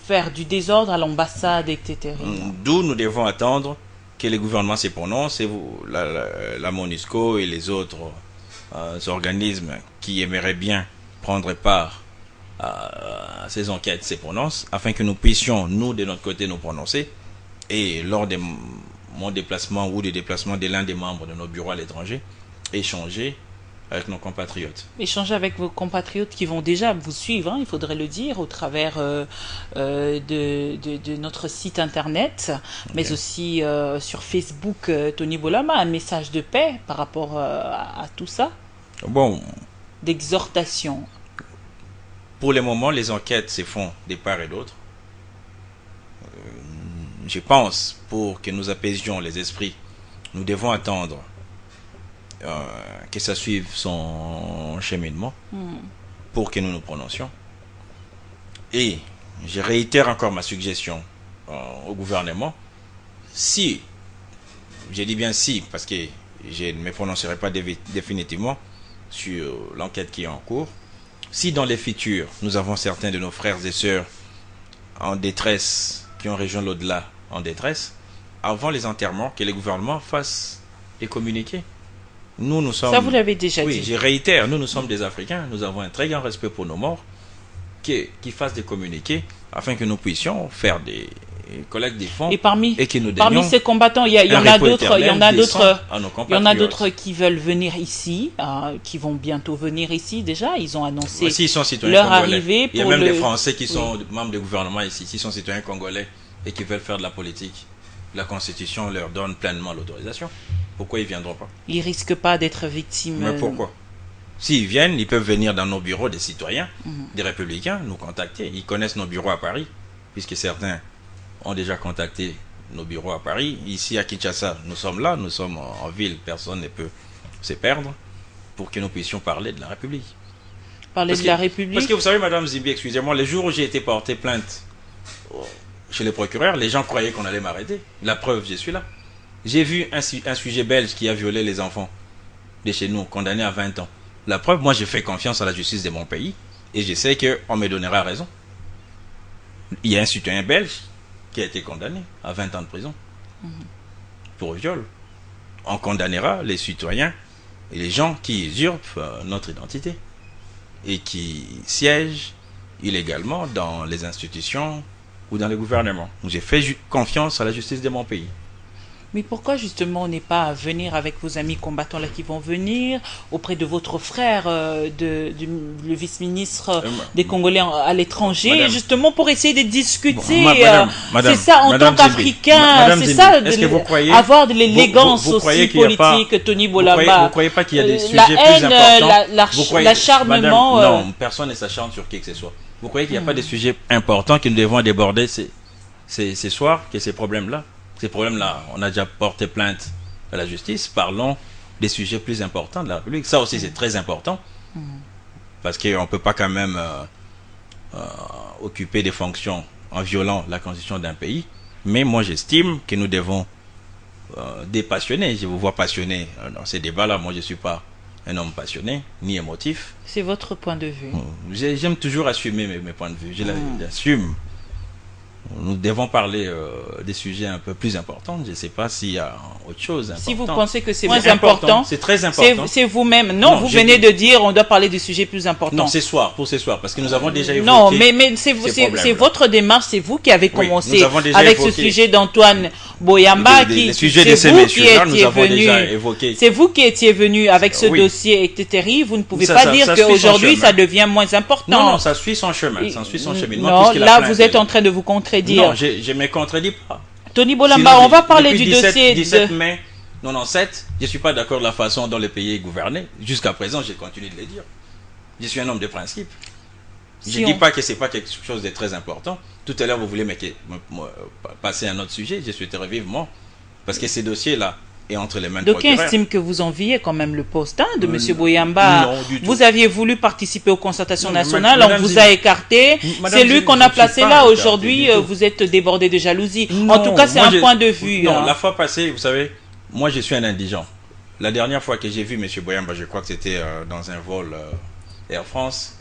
faire du désordre à l'ambassade, etc. D'où nous devons attendre que les gouvernements se prononcent, et la MONUSCO et les autres organismes qui aimeraient bien prendre part à ces enquêtes se prononcent, afin que nous puissions, nous, de notre côté, nous prononcer. Et lors de mon déplacement ou des déplacements de l'un des membres de nos bureaux à l'étranger, échanger avec nos compatriotes. Échanger avec vos compatriotes qui vont déjà vous suivre, il faudrait le dire, au travers de notre site internet, mais aussi sur Facebook, Tony Bolamba, un message de paix par rapport à tout ça. Bon, d'exhortation? pour le moment, les enquêtes se font de part et d'autre. Je pense, pour que nous apaisions les esprits, nous devons attendre que ça suive son cheminement pour que nous nous prononcions. Et je réitère encore ma suggestion au gouvernement. Si, je dis bien si, parce que je ne me prononcerai pas définitivement sur l'enquête qui est en cours, si dans les futurs, nous avons certains de nos frères et sœurs en détresse, qui ont rejoint l'au-delà en détresse, avant les enterrements, que les gouvernements fassent des communiqués. Nous sommes... Ça, vous l'avez déjà dit. Oui, je réitère, nous sommes des Africains, nous avons un très grand respect pour nos morts, qui fassent des communiqués, afin que nous puissions faire des collectes des fonds et parmi que nous parmi ces combattants, il y en a d'autres qui veulent venir ici, qui vont bientôt venir ici déjà. Ils ont annoncé leur arrivée. Il y a même des Français qui sont membres du gouvernement ici, qui sont citoyens congolais et qui veulent faire de la politique. La Constitution leur donne pleinement l'autorisation. Pourquoi ils ne viendront pas? Ils ne risquent pas d'être victimes. Mais pourquoi? S'ils viennent, ils peuvent venir dans nos bureaux des citoyens, des républicains, nous contacter. Ils connaissent nos bureaux à Paris, puisque certains ont déjà contacté nos bureaux à Paris. Ici à Kinshasa, nous sommes là, nous sommes en ville, personne ne peut se perdre, pour que nous puissions parler de la République. Parler de la République? Parce que vous savez, Madame Zimbi, excusez-moi, le jour où j'ai été porté plainte chez les procureurs, les gens croyaient qu'on allait m'arrêter. La preuve, je suis là. J'ai vu un sujet belge qui a violé les enfants de chez nous, condamné à 20 ans. La preuve, moi, je fais confiance à la justice de mon pays et je sais qu'on me donnera raison. Il y a un citoyen belge qui a été condamné à 20 ans de prison pour viol. On condamnera les citoyens et les gens qui usurpent notre identité et qui siègent illégalement dans les institutions ou dans les gouvernements. J'ai fait confiance à la justice de mon pays. Mais pourquoi justement on n'est pas à venir avec vos amis combattants là qui vont venir, auprès de votre frère, le vice-ministre des Congolais à l'étranger, justement pour essayer de discuter. C'est ça en tant qu'Africain, c'est ça, avoir de l'élégance aussi politique, Tony Bolamba. Vous ne croyez pas qu'il y a des sujets plus importants? L'acharnement... Non, personne ne s'acharne sur qui que ce soit. Vous croyez qu'il n'y a pas de sujets importants que nous devons déborder ce soir, que ces problèmes-là? Ces problèmes-là, on a déjà porté plainte à la justice. Parlons des sujets plus importants de la République. Ça aussi, c'est très important. Parce qu'on ne peut pas quand même occuper des fonctions en violant la constitution d'un pays. Mais moi, j'estime que nous devons dépassionner. Je vous vois passionné dans ces débats-là. Moi, je ne suis pas un homme passionné, ni émotif. C'est votre point de vue. J'aime toujours assumer mes points de vue. Je l'assume. Nous devons parler des sujets un peu plus importants. Je ne sais pas s'il y a autre chose d'important. Si vous pensez que c'est moins important, c'est très important. C'est vous-même. Non, vous venez de dire on doit parler des sujets plus importants. Non, pour ce soir, parce que nous avons déjà évoqué. Non, mais c'est votre démarche, c'est vous qui avez commencé avec ce sujet d'Antoine Boyamba, c'est vous qui étiez venu avec ce dossier etc. Vous ne pouvez pas dire qu'aujourd'hui ça devient moins important. Non, ça suit son chemin, ça suit son cheminement. Non, là vous êtes en train de vous contredire. Non, je ne me contredis pas. Tony Bolamba, on va parler du dossier 17 mai 97, je ne suis pas d'accord de la façon dont le pays est gouverné. Jusqu'à présent, je continue de le dire. Je suis un homme de principe. Je ne dis pas que ce n'est pas quelque chose de très important. Tout à l'heure, vous voulez me passer à un autre sujet. Je souhaiterais vivement. Parce que ces dossiers-là est entre les mains de procureurs. D'aucuns estiment que vous enviez quand même le poste de M. Boyamba. Non, du tout. Vous aviez voulu participer aux concertations nationales, on vous a écarté. C'est lui qu'on a placé là. Aujourd'hui, vous êtes débordé de jalousie. En tout cas, c'est un point de vue. Non, la fois passée, vous savez, moi je suis un indigent. La dernière fois que j'ai vu M. Boyamba, je crois que c'était dans un vol Air France.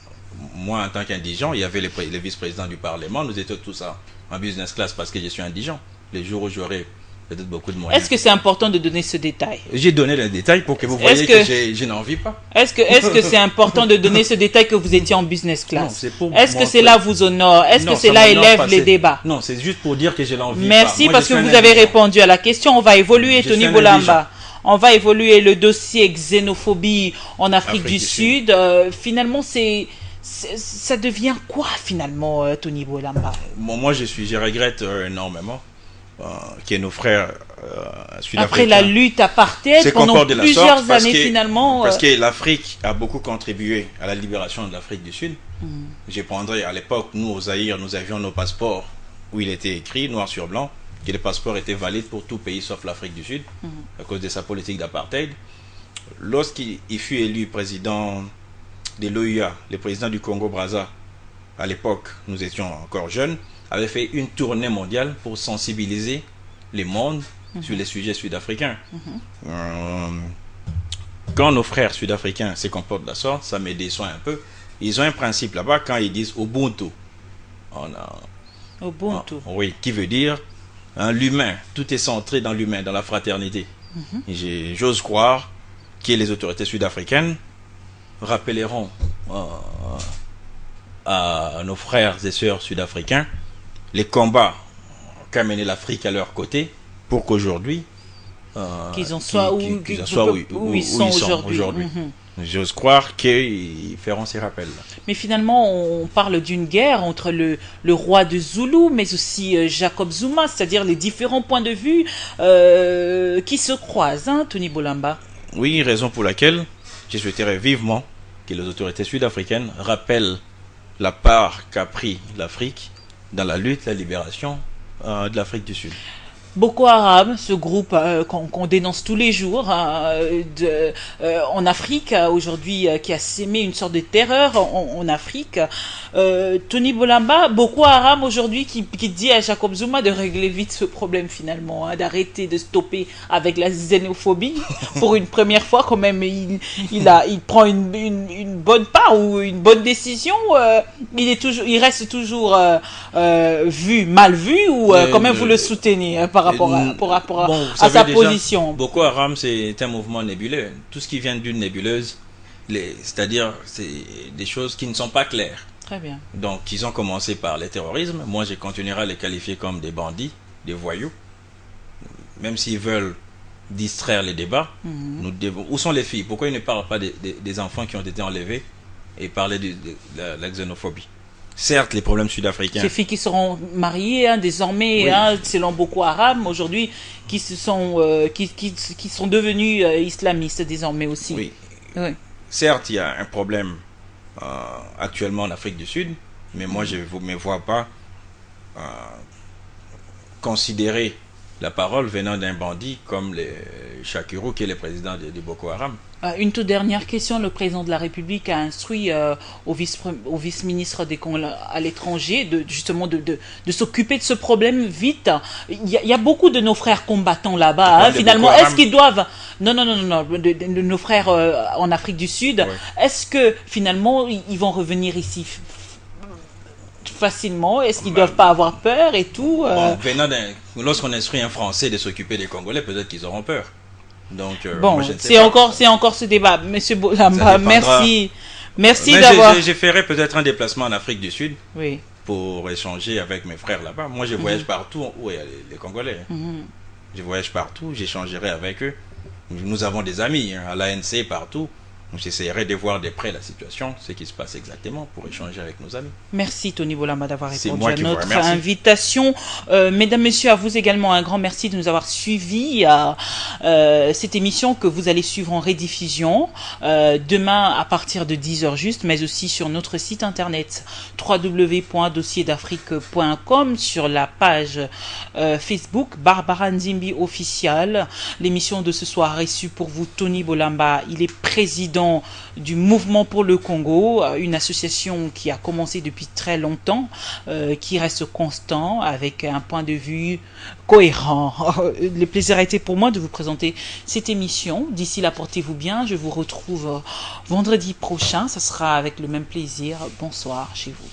Moi, en tant qu'indigent, il y avait les vice-présidents du Parlement. Nous étions tous en business class parce que je suis indigent. Les jours où j'aurai peut-être beaucoup de moyens. Est-ce que c'est important de donner ce détail? J'ai donné le détail pour que vous voyez que je n'en vis pas. Est-ce que c'est important de donner ce détail que vous étiez en business class? Est-ce que cela vous honore? Est-ce que cela élève les débats? Non, c'est juste pour dire que je l'en vis pas. Merci parce que vous avez répondu à la question. On va évoluer, Tony Bolamba. On va évoluer le dossier xénophobie en Afrique du Sud. Finalement, ça devient quoi finalement, Tony Bolamba? Moi, je regrette énormément. qui est nos frères sud-africains. Après la lutte apartheid pendant plusieurs années finalement. Parce que l'Afrique a beaucoup contribué à la libération de l'Afrique du Sud. Je prendrai à l'époque, nous au Zaïre, nous avions nos passeports où il était écrit noir sur blanc que les passeports étaient valides pour tout pays sauf l'Afrique du Sud à cause de sa politique d'apartheid. Lorsqu'il fut élu président de l'OUA, le président du Congo-Brazza, à l'époque, nous étions encore jeunes, avait fait une tournée mondiale pour sensibiliser les mondes sur les sujets sud-africains. Quand nos frères sud-africains se comportent de la sorte, ça me déçoit un peu. Ils ont un principe là-bas quand ils disent Ubuntu. Ubuntu. Oui, qui veut dire l'humain. Tout est centré dans l'humain, dans la fraternité. J'ose croire que les autorités sud-africaines rappelleront à nos frères et sœurs sud-africains les combats qu'a mené l'Afrique à leur côté pour qu'aujourd'hui qu'ils en soient où ils sont aujourd'hui. J'ose croire qu'ils feront ces rappels. Mais finalement, on parle d'une guerre entre le roi de Zulu, mais aussi Jacob Zuma, c'est-à-dire les différents points de vue qui se croisent, hein, Tony Bolamba. Oui, raison pour laquelle je souhaiterais vivement que les autorités sud-africaines rappellent la part qu'a pris l'Afrique dans la lutte, la libération de l'Afrique du Sud. Boko Haram, ce groupe qu'on dénonce tous les jours en Afrique, aujourd'hui, qui a sémé une sorte de terreur en Afrique. Tony Bolamba, Boko Haram aujourd'hui qui dit à Jacob Zuma de régler vite ce problème finalement, hein, d'arrêter de stopper avec la xénophobie. Pour une première fois quand même, il prend une bonne part ou une bonne décision. Il reste toujours mal vu ou quand même vous le soutenez par rapport à sa position. Boko Haram, c'est un mouvement nébuleux. Tout ce qui vient d'une nébuleuse, c'est-à-dire c'est des choses qui ne sont pas claires. Très bien. Donc, ils ont commencé par le terrorisme. Moi, je continuerai à les qualifier comme des bandits, des voyous. Même s'ils veulent distraire les débats, où sont les filles? Pourquoi ils ne parlent pas des enfants qui ont été enlevés et parler de la xénophobie? Certes, les problèmes sud-africains. Ces filles qui seront mariées, hein, désormais, oui. Hein, selon Boko Haram, aujourd'hui, qui sont devenus islamistes désormais aussi. Oui. Certes, il y a un problème actuellement en Afrique du Sud, mais moi, je ne me vois pas considérer la parole venant d'un bandit comme Shakirou, qui est le président de Boko Haram. Une toute dernière question. Le président de la République a instruit au vice-ministre des Congos à l'étranger justement de s'occuper de ce problème vite. Il y a beaucoup de nos frères combattants là-bas. Hein, finalement, est-ce qu'ils doivent... Non, de nos frères en Afrique du Sud. Oui. Est-ce que finalement, ils vont revenir ici facilement? Est-ce qu'ils ne doivent pas avoir peur et tout lorsqu'on instruit un Français de s'occuper des Congolais, peut-être qu'ils auront peur. Donc, bon, c'est encore ce débat. Monsieur Bolamba, merci d'avoir... Je ferai peut-être un déplacement en Afrique du Sud pour échanger avec mes frères là-bas. Moi, je voyage partout où il y a les Congolais. Je voyage partout, j'échangerai avec eux. Nous avons des amis à l'ANC partout. J'essaierai de voir de près la situation, ce qui se passe exactement, pour échanger avec nos amis. Merci Tony Bolamba d'avoir répondu à notre invitation. Mesdames, Messieurs, à vous également un grand merci de nous avoir suivis à cette émission que vous allez suivre en rediffusion demain à partir de 10h juste, mais aussi sur notre site internet www.dossierDafrique.com, sur la page Facebook Barbara Nzimbi officielle. L'émission de ce soir a reçu pour vous Tony Bolamba. Il est président du Mouvement pour le Congo, une association qui a commencé depuis très longtemps, qui reste constant avec un point de vue cohérent. Le plaisir a été pour moi de vous présenter cette émission. D'ici là, portez-vous bien. Je vous retrouve vendredi prochain. Ce sera avec le même plaisir. Bonsoir chez vous.